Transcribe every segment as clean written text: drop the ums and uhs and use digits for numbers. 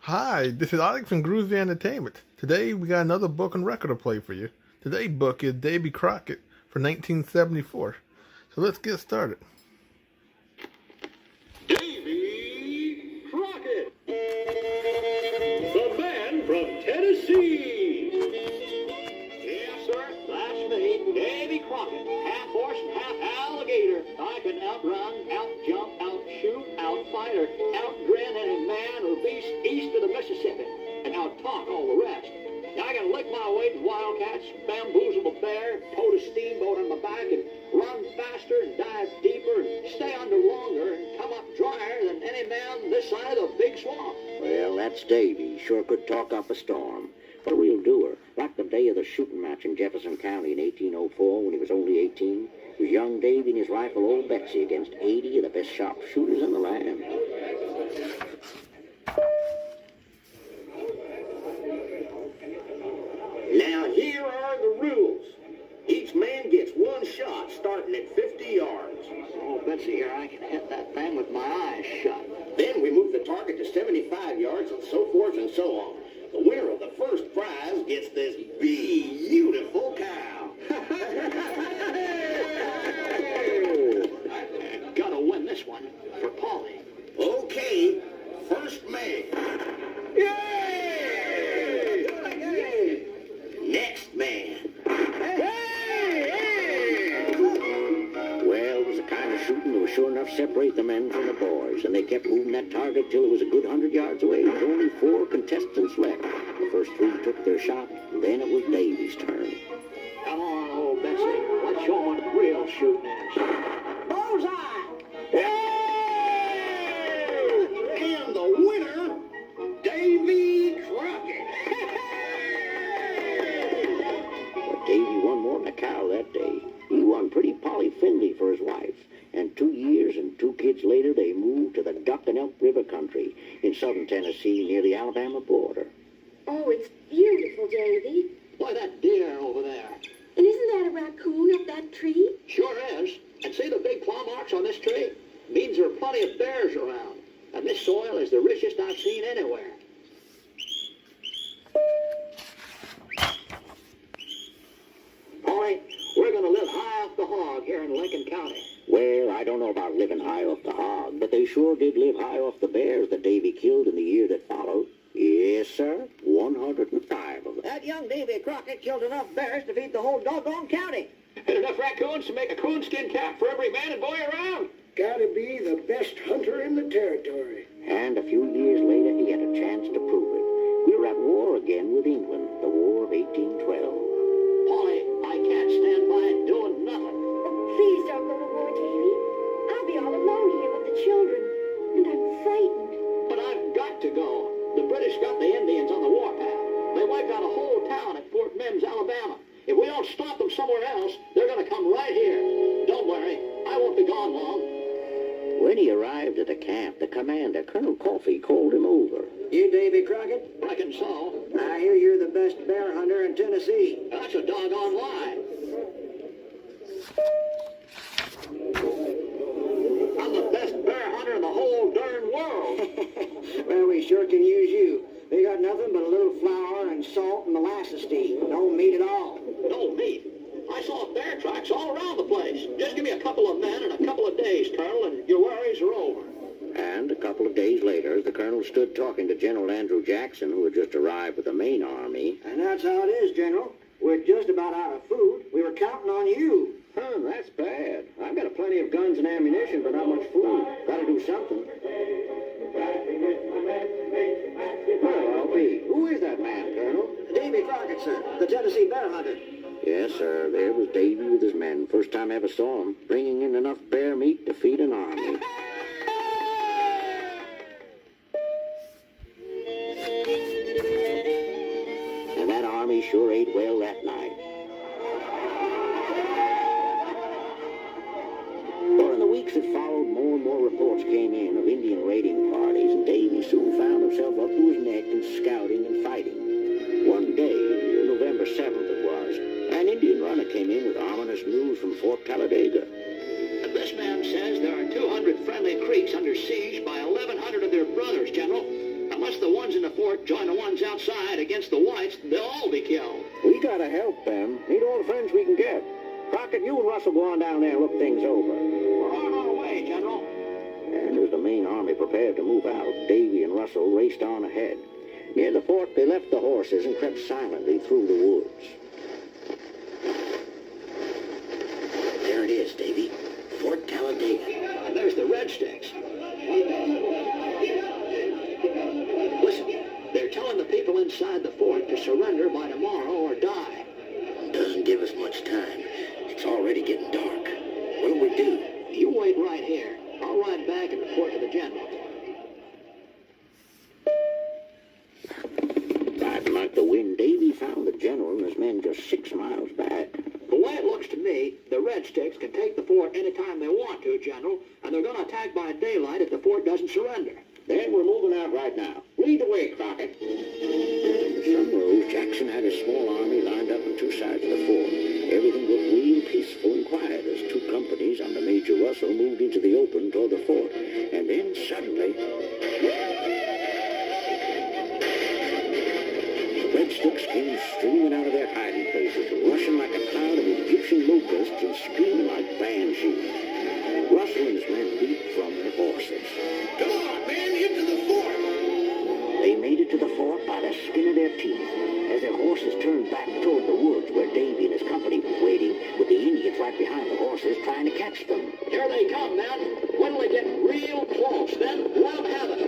Hi, this is Alex from Groovy Entertainment. Today we got another book and record to play for you. Today's book is Davy Crockett for 1974. So let's get started. Davy Crockett, the man from Tennessee. Yes, sir, that's me, Davy Crockett, half horse and half alligator. I can outrun, outjump, outshoot, outfight, or outgrin any man or beast east of the Mississippi, and outtalk all the rest. I can lick my weight in wildcats, bamboozle a bear, tote a steamboat on my back, and run faster and dive deeper and stay under longer and come up drier than any man this side of the big swamp. Well, that's Davy. Sure could talk up a storm. But a real doer. Like the day of the shooting match in Jefferson County in 1804 when he was only 18. It was young Davy and his rifle, Old Betsy, against 80 of the best sharpshooters in the land. Now, here are the rules. Each man gets one shot starting at 50 yards. Oh, Betsy, here I can hit that thing with my eyes shut. Then we move the target to 75 yards and so forth and so on. The winner of the first prize gets this beautiful cow. Gotta win this one for Polly. Okay, first man. Yay! Next man. Well, it was the kind of shooting that would sure enough separate the men from the boys, and they kept moving that target till it was a good 100 yards away. There was only 4 contestants left. The first 3 took their shot, and then it was Davy's turn. Come on, old Betsy. Let's show 'em what real shooting is. Bullseye! And the winner, Davy Crockett. But Davy won more than a cow that day. He won pretty Polly Finley for his wife. And 2 years and 2 kids later, they moved to the Duck and Elk River country in southern Tennessee near the Alabama border. Oh, it's beautiful, Davy. Why, that deer over there. And isn't that a raccoon up that tree? Sure is. And see the big claw marks on this tree? Means there are plenty of bears around. And this soil is the richest I've seen anywhere. Polly, we're going to live high off the hog here in Lincoln County. Well, I don't know about living high off the hog, but they sure did live high off the bears that Davy killed in the year that followed. Yes, sir, 105 of them. That young Davy Crockett killed enough bears to feed the whole doggone county. And enough raccoons to make a coonskin cap for every man and boy around. Gotta be the best hunter in the territory. And a few years later, he had a chance to prove it. We were at war again with England, the War of 1812. Polly, I can't stand by doing nothing. Please don't go to war, Davy. I'll be all alone here with the children. And I'm frightened. But I've got to go. The British got the Indians on the warpath. They wiped out a whole town at Fort Mims, Alabama. If we don't stop them somewhere else, they're going to come right here. Don't worry, I won't be gone long. When he arrived at the camp, the commander, Colonel Coffee, called him over. You Davy Crockett? Reckon so. I hear you're the best bear hunter in Tennessee. That's a doggone lie. I'm the best bear hunter in the whole darn world. Well, we sure can use you. We got nothing but a little flour and salt and molasses tea. No meat at all. No meat. I saw bear tracks all around the place. Just give me a couple of men and a couple of days, Colonel, and your worries are over. And a couple of days later, the colonel stood talking to General Andrew Jackson, who had just arrived with the main army. And that's how it is, General. We're just about out of food. We were counting on you. That's bad. I've got plenty of guns and ammunition, but not much food. Gotta do something. Well, I'll be. Who is that man, Colonel? Davy Crockett, sir. The Tennessee bear hunter. Yes, sir. There was Davy with his men. First time I ever saw him, bringing in enough bear meat to feed an army. And that army sure ate well that night. During the weeks that followed, more and more reports came in of Indian raiding parties, and Davy soon found himself up to his neck in scouting and fighting. One day, November 7th it was, an Indian runner came in with ominous news from Fort Talladega. And this man says there are 200 friendly creeks under siege by 1,100 of their brothers, General. Unless the ones in the Fort fort join the ones outside against the whites, they'll all be killed. We gotta help them. Need all the friends we can get. Crockett, you and Russell go on down there and look things over. We're on our way, General. And as the main army prepared to move out, Davy and Russell raced on ahead. Near the fort, they left the horses and crept silently through the woods. There it is, Davy. Fort Talladega. And there's the Red Sticks. Listen, they're telling the people inside the fort to surrender by tomorrow or die. Doesn't give us much time. It's already getting dark. What'll we do? You wait right here. I'll ride back and report to the General. Riding like the wind, Davy found the general and his men just 6 miles back. The way it looks to me, the Red Sticks can take the fort anytime they want to, General, and they're going to attack by daylight if the fort doesn't surrender. Then we're moving out right now. Lead the way, Crockett. The sun rose. Jackson had his small army lined up on 2 sides of the fort. Everything looked real peaceful and quiet as 2 companies under Major Russell moved into the open toward the fort. And then suddenly, the Red Sticks came streaming out of their hiding places, rushing like a cloud of Egyptian locusts and screaming like banshees. Russell and his men leaped from their horses. Come on, man, into the fort! They made it to the fort by the skin of their teeth, as their horses turned back toward the woods where Davy and his company were waiting, with the Indians right behind the horses trying to catch them. Here they come, man. When they get real close, then let them have it.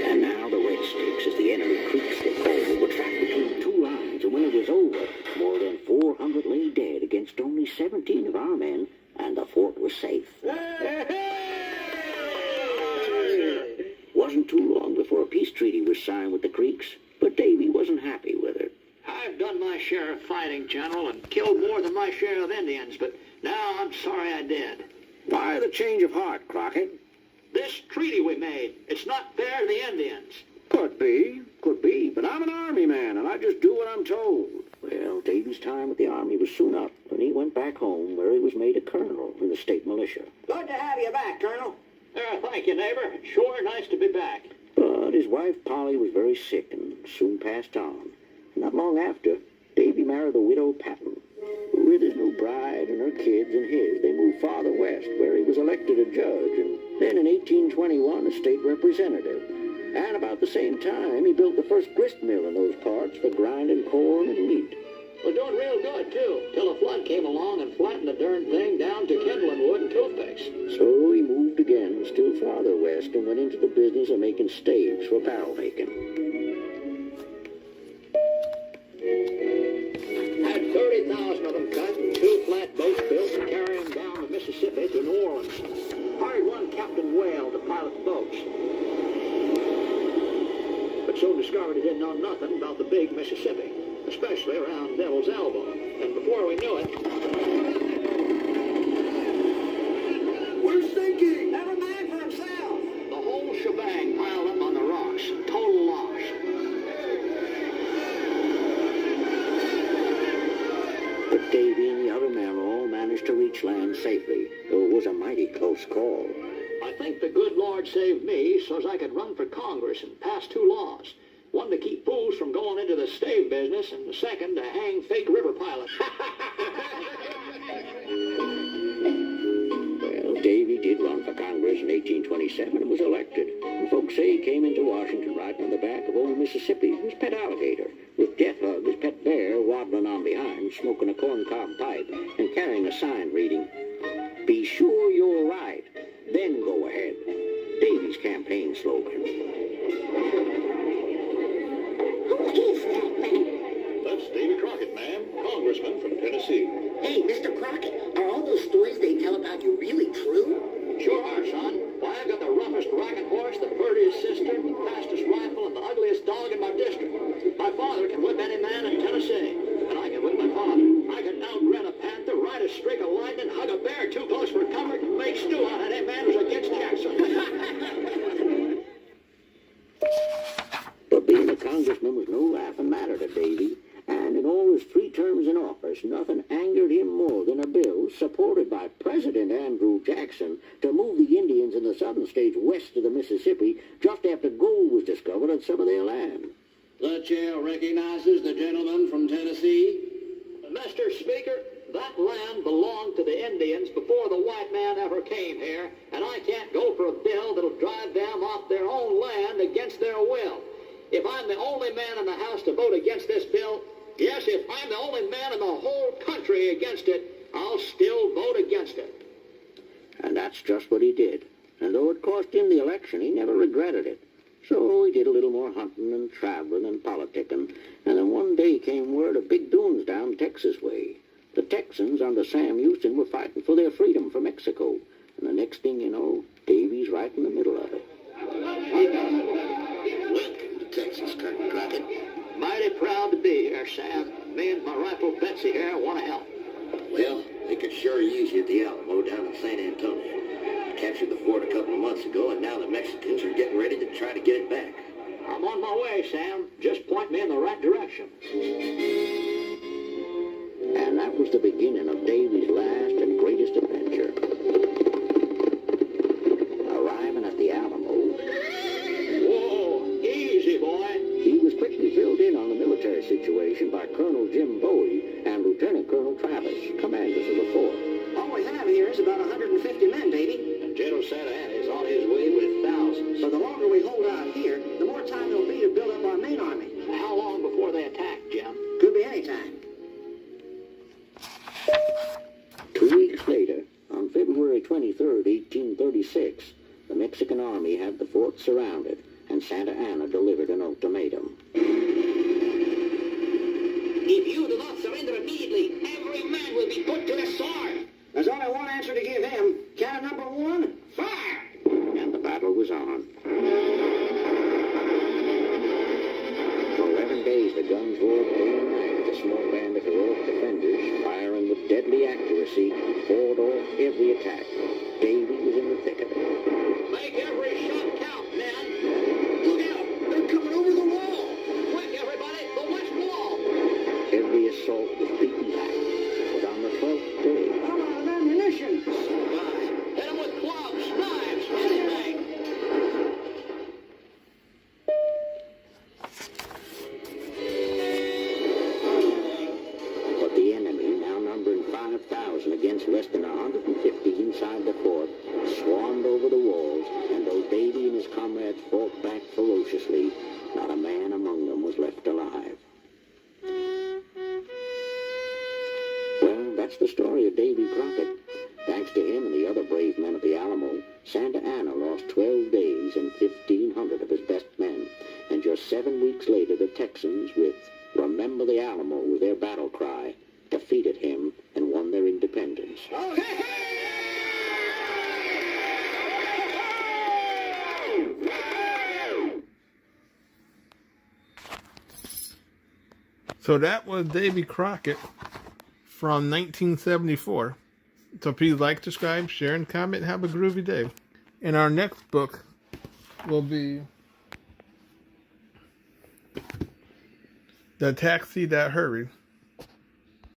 And now the Red Sticks, as the enemy creeks they called, were trapped between 2 lines, and when it was over, more than 400 lay dead against only 17 of our men, and the fort was safe. Wasn't too long before a peace treaty was signed with the Creeks, but Davy wasn't happy with it. I've done my share of fighting, General, and killed more than my share of Indians, but now I'm sorry I did. Why the change of heart, Crockett? This treaty we made, it's not fair to the Indians. Could be, but I'm an army man, and I just do what I'm told. Well, Davy's time with the army was soon up, and he went back home where he was made a colonel in the state militia. Good to have you back, Colonel. Thank you, neighbor. Sure nice to be back. But his wife Polly was very sick and soon passed on. Not long after, Davy married the widow Patton. With his new bride and her kids and his, they moved farther west, where he was elected a judge, and then in 1821 a state representative. And about the same time, he built the first grist mill in those parts for grinding corn and meat. We're doing real good, too, till a flood came along and flattened the darn thing down to kindling wood and toothpicks. So he moved again, still farther west, and went into the business of making staves for barrel making. Had 30,000 of them cut, 2 flat boats built to carry them down the Mississippi to New Orleans. Hired one Captain Whale to pilot the boats. But soon discovered he didn't know nothing about the big Mississippi, especially around Devil's Elbow. And before we knew it, We're sinking. Never mind for himself. the whole shebang piled up on the rocks. Total loss. But Davy and the other men all managed to reach land safely, though it was a mighty close call. I think the good Lord saved me so's I could run for Congress and pass 2 laws. One to keep fools from going into the stave business, and the second to hang fake river pilots. Well, Davy did run for Congress in 1827 and was elected. And folks say he came into Washington riding on the back of old Mississippi, his pet alligator, with Death Hug, his pet bear, waddling on behind, smoking a corncob pipe and carrying a sign reading, "Be sure you're right, then go ahead." Davy's campaign slogan. Who is that man? That's Davy Crockett, ma'am, congressman from Tennessee. Hey, Mr. Crockett, are all those stories they tell about you really true? Sure are, son. Why, I've got the roughest rocking horse, the prettiest sister, the fastest rifle, and the ugliest dog in my district. My father can whip any man in Tennessee, and I can whip my father. I can outrun a panther, ride a streak of lightning, hug a bear too close for comfort, and make stew out of any man who's against Jackson. Senator Davy, and in all his 3 terms in office, nothing angered him more than a bill supported by President Andrew Jackson to move the Indians in the southern states west of the Mississippi just after gold was discovered on some of their land. The chair recognizes the gentleman from Tennessee. Mr. Speaker, that land belonged to the Indians before the white man ever came here, and I can't go for a bill that'll drive them off their own land against their will. If I'm the only man in the House to vote against this bill, yes, if I'm the only man in the whole country against it, I'll still vote against it. And that's just what he did. And though it cost him the election, he never regretted it. So he did a little more hunting and traveling and politicking, and then one day came word of big doings down Texas way. The Texans under Sam Houston were fighting for their freedom from Mexico, and the next thing you know, Davy's right in the middle of it. Welcome to Texas, Colonel Crockett. Mighty proud to be here, Sam. Me and my rifle Betsy here want to help. Well, they could sure use you at the Alamo down in San Antonio. Captured the fort a couple of months ago, and now the Mexicans are getting ready to try to get it back. I'm on my way, Sam. Just point me in the right direction. And that was the beginning of Davy's last and greatest adventure. Arriving at the Alamo, Whoa, easy, boy. he was quickly filled in on the military situation by Colonel Jim Bowie and Lieutenant Colonel Travis, commanders of the fort. All we have here is about 150 men, Davy. General Santa Anna is on his way with thousands. So the longer we hold out here, the more time it'll be to build up our main army. How long before they attack, Jim? Could be any time. 2 weeks later, on February 23rd, 1836, the Mexican army had the fort surrounded, and Santa Anna delivered an ultimatum. If you do not surrender immediately, every man will be put to the sword. There's only one answer to give him. Cannon number 1, fire! And the battle was on. For 11 days, the guns roared day and night as a small band of heroic defenders, firing with deadly accuracy, fought off every attack. Davy was in the thick of it. Make every shot count, men. Look out! They're coming over the wall. Quick, everybody, the west wall. Every assault was beaten back. But on the 12th day, I'm out of ammunition. Hit them with clubs, knives, anything. but the enemy, now numbering 5,000 against less than 150 inside the fort, swarmed over the walls, and though Davy and his comrades fought back ferociously, not a man among them was left alive. Well, that's the story of Davy Crockett. Thanks to him and the other brave men of the Alamo, Santa Anna lost 12 days and 1,500 of his best men. And just 7 weeks later, the Texans, with "Remember the Alamo" with their battle cry, defeated him and won their independence. Oh, hey, hey! So that was Davy Crockett from 1974. So please like, subscribe, share, and comment. Have a groovy day. And our next book will be The Taxi That Hurried.